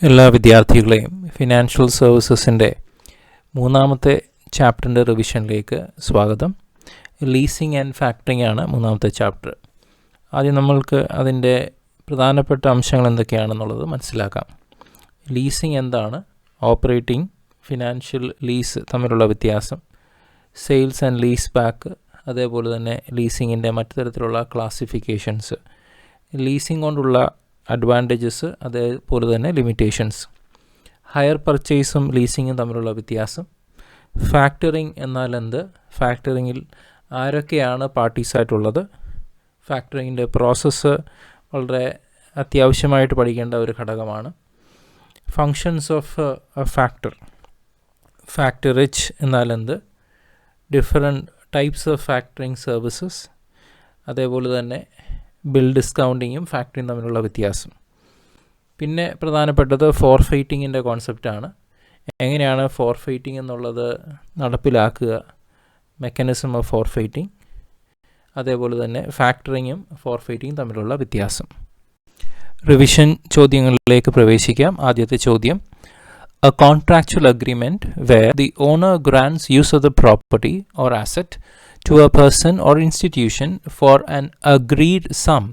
എല്ലാ വിദ്യാർത്ഥികളെയും ഫിനാൻഷ്യൽ സർവീസസിൻ്റെ മൂന്നാമത്തെ ചാപ്റ്ററിൻ്റെ റിവിഷനിലേക്ക് സ്വാഗതം. ലീസിംഗ് ആൻഡ് ഫാക്ടറിംഗ് ആണ് മൂന്നാമത്തെ ചാപ്റ്റർ. ആദ്യം നമ്മൾക്ക് അതിൻ്റെ പ്രധാനപ്പെട്ട അംശങ്ങൾ എന്തൊക്കെയാണെന്നുള്ളത് മനസ്സിലാക്കാം. ലീസിംഗ് എന്താണ്, ഓപ്പറേറ്റിംഗ്, ഫിനാൻഷ്യൽ ലീസ് തമ്മിലുള്ള വ്യത്യാസം, സെയിൽസ് ആൻഡ് ലീസ് ബാക്ക്, അതേപോലെ തന്നെ ലീസിങ്ങിൻ്റെ മറ്റു തരത്തിലുള്ള ക്ലാസിഫിക്കേഷൻസ്, ലീസിംഗ് കൊണ്ടുള്ള അഡ്വാൻറ്റേജസ്, അതേപോലെ തന്നെ ലിമിറ്റേഷൻസ്, ഹയർ പർച്ചേസും ലീസിങ്ങും തമ്മിലുള്ള വ്യത്യാസം, ഫാക്ടറിംഗ് എന്നാൽ എന്ത്, ഫാക്ടറിങ്ങിൽ ആരൊക്കെയാണ് പാർട്ടീസായിട്ടുള്ളത്, ഫാക്ടറിങ്ങിൻ്റെ പ്രോസസ്സ് വളരെ അത്യാവശ്യമായിട്ട് പഠിക്കേണ്ട ഒരു ഘടകമാണ്, ഫങ്ഷൻസ് ഓഫ് ഫാക്ടർ, ഫാക്ടറേജ് എന്നാൽ എന്ത്, different types of factoring services, അതേപോലെ തന്നെ ബിൽ ഡിസ്കൗണ്ടിങ്ങും ഫാക്ടറിയും തമ്മിലുള്ള വ്യത്യാസം. പിന്നെ പ്രധാനപ്പെട്ടത് ഫോർഫെയ്റ്റിങ്ങിൻ്റെ കോൺസെപ്റ്റാണ്. എങ്ങനെയാണ് ഫോർഫെയ്റ്റിംഗ് എന്നുള്ളത് നടപ്പിലാക്കുക, മെക്കാനിസം ഓഫ് ഫോർഫെയ്റ്റിംഗ്, അതേപോലെ തന്നെ ഫാക്ടറിങ്ങും ഫോർഫെയ്റ്റിങ്ങും തമ്മിലുള്ള വ്യത്യാസം. റിവിഷൻ ചോദ്യങ്ങളിലേക്ക് പ്രവേശിക്കാം. ആദ്യത്തെ ചോദ്യം: A contractual agreement where the owner grants use of the property or asset to a person or institution for an agreed sum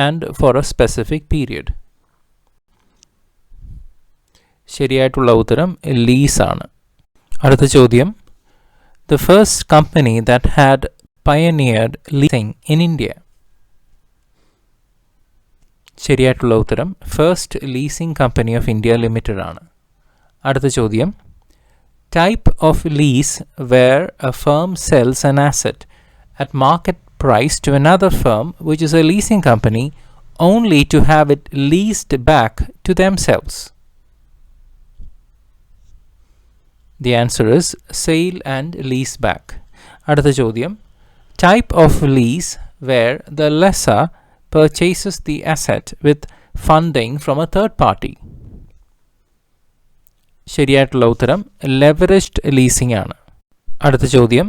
and for a specific period. ശരിയായിട്ടുള്ള ഉത്തരം ലീസ് ആണ്. അടുത്ത ചോദ്യം: The first company that had pioneered leasing in India. ശരിയായിട്ടുള്ള ഉത്തരം first leasing company of India limited ആണ്. അടുത്ത ചോദ്യം: Type of lease where a firm sells an asset at market price to another firm which is a leasing company only to have it leased back to themselves. The answer is sale and lease back. അടുത്ത ചോദ്യം: Type of lease where the lessor purchases the asset with funding from a third party. ശരിയായിട്ടുള്ള ഉത്തരം ലെവറേജ്ഡ് leasing ആണ്. അടുത്ത ചോദ്യം: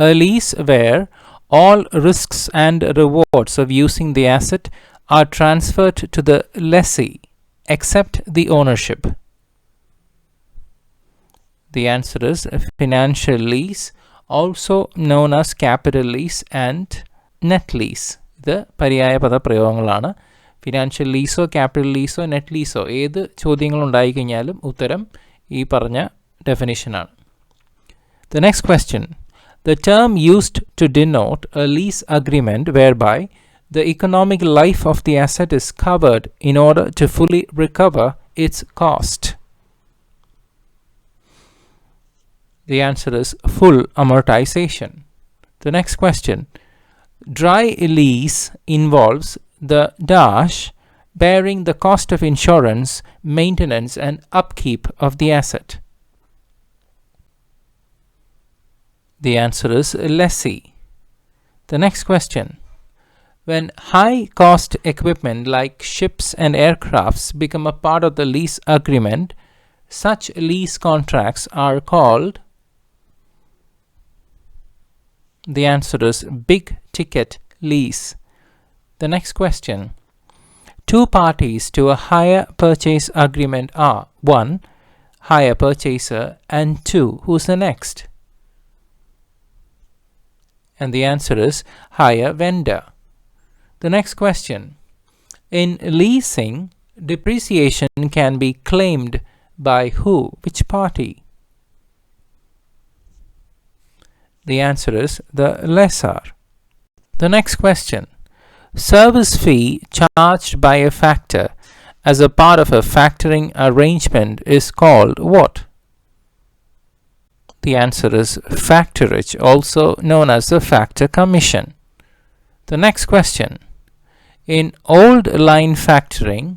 A lease where all risks and rewards of using the asset are transferred to the lessee except the ownership. The answer is financial lease, also known as capital lease and net lease. ഇത് പര്യായ പദപ്രയോഗങ്ങളാണ്. Financial ലീസോ capital ലീസോ net ലീസോ ഏത് ചോദ്യങ്ങൾ ഉണ്ടായിക്കഴിഞ്ഞാലും ഉത്തരം ഈ പറഞ്ഞ ഡെഫിനിഷനാണ്. The next question: The term used to denote a lease agreement whereby the economic life of the asset is covered in order to fully recover its cost. The answer is full amortization. The next question: Dry lease involves the dash bearing the cost of insurance, maintenance and upkeep of the asset. The answer is lessee. The next question: When high cost equipment like ships and aircrafts become a part of the lease agreement, such lease contracts are called. The answer is big ticket lease. The next question: Two parties to a hire purchase agreement are 1. Hire purchaser and 2. Who's the next? And the answer is hire vendor. The next question: In leasing, depreciation can be claimed by who? Which party? The answer is the lessor. The next question: Service fee charged by a factor as a part of a factoring arrangement is called what? The answer is factorage, also known as the factor commission. The next question: In old line factoring,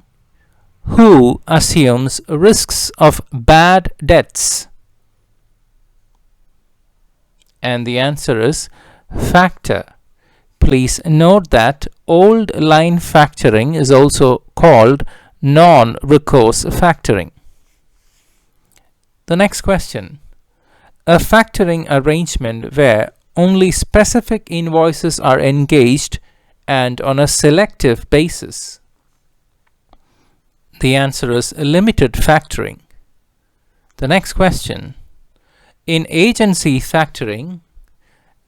who assumes risks of bad debts? And the answer is factor. Please note that old line factoring is also called non-recourse factoring. The next question: A factoring arrangement where only specific invoices are engaged and on a selective basis. The answer is limited factoring. The next question. In agency factoring,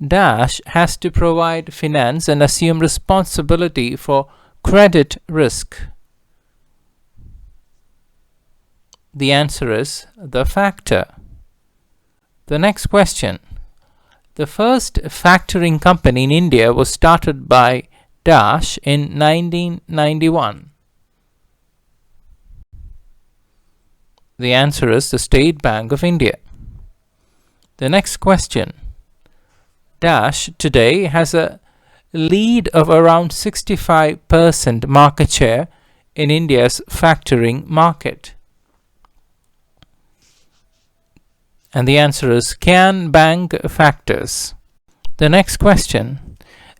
dash has to provide finance and assume responsibility for credit risk. The answer is the factor. The next question. The first factoring company in India was started by dash in 1991. The answer is the State Bank of India. The next question. Dash today has a lead of around 65% market share in India's factoring market. And the answer is Can Bank Factors. The next question.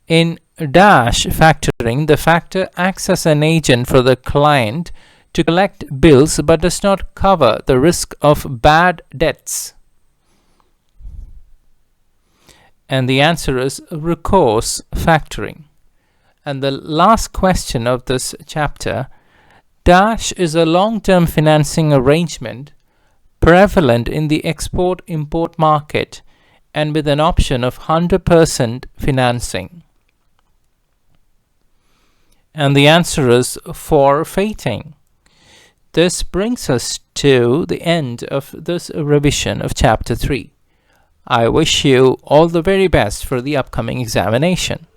In dash factoring, the factor acts as an agent for the client to collect bills but does not cover the risk of bad debts. And the answer is recourse factoring. And the last question of this chapter. Dash is a long-term financing arrangement prevalent in the export-import market and with an option of 100% financing. And the answer is forfeiting. This brings us to the end of this revision of Chapter 3. I wish you all the very best for the upcoming examination.